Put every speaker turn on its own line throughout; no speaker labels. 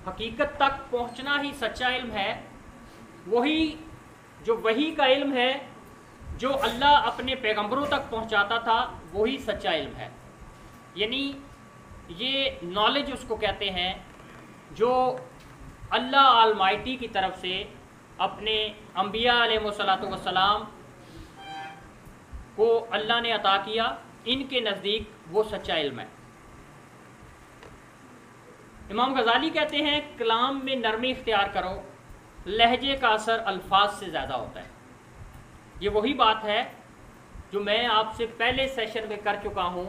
हकीकत तक पहुंचना ही सच्चा इल्म है। वही जो वही का इल्म है जो अल्लाह अपने पैगंबरों तक पहुंचाता था, वही सच्चा इल्म है। यानी ये नॉलेज उसको कहते हैं जो अल्लाह आलमाइटी की तरफ से अपने अम्बिया अलैहिस्सलातु वस्सलाम को अल्लाह ने अता किया, इनके नज़दीक वो सच्चा इल्म है। इमाम गज़ाली कहते हैं कलाम में नरमी इख्तियार करो, लहजे का असर अल्फाज से ज़्यादा होता है। ये वही बात है जो मैं आपसे पहले सेशन में कर चुका हूँ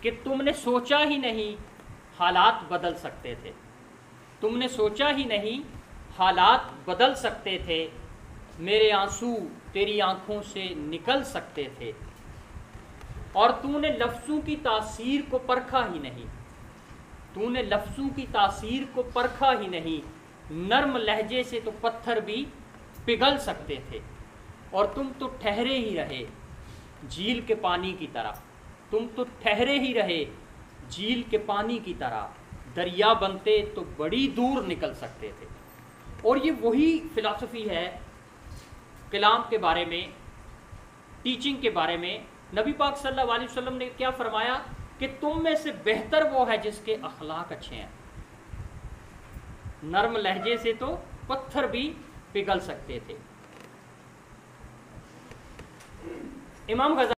कि तुमने सोचा ही नहीं हालात बदल सकते थे, तुमने सोचा ही नहीं हालात बदल सकते थे, मेरे आंसू तेरी आंखों से निकल सकते थे, और तूने लफ्ज़ों की तासीर को परखा ही नहीं, तूने लफ्ज़ों की तासीर को परखा ही नहीं, नर्म लहजे से तो पत्थर भी पिघल सकते थे, और तुम तो ठहरे ही रहे झील के पानी की तरह, तुम तो ठहरे ही रहे झील के पानी की तरह, दरिया बनते तो बड़ी दूर निकल सकते थे। और ये वही फ़िलासफ़ी है कलाम के बारे में, टीचिंग के बारे में। नबी पाक सल्लल्लाहु अलैहि वसल्लम ने क्या फरमाया कि तुम में से बेहतर वो है जिसके अखलाक अच्छे हैं। नर्म लहजे से तो पत्थर भी पिघल सकते थे। इमाम गज़ाली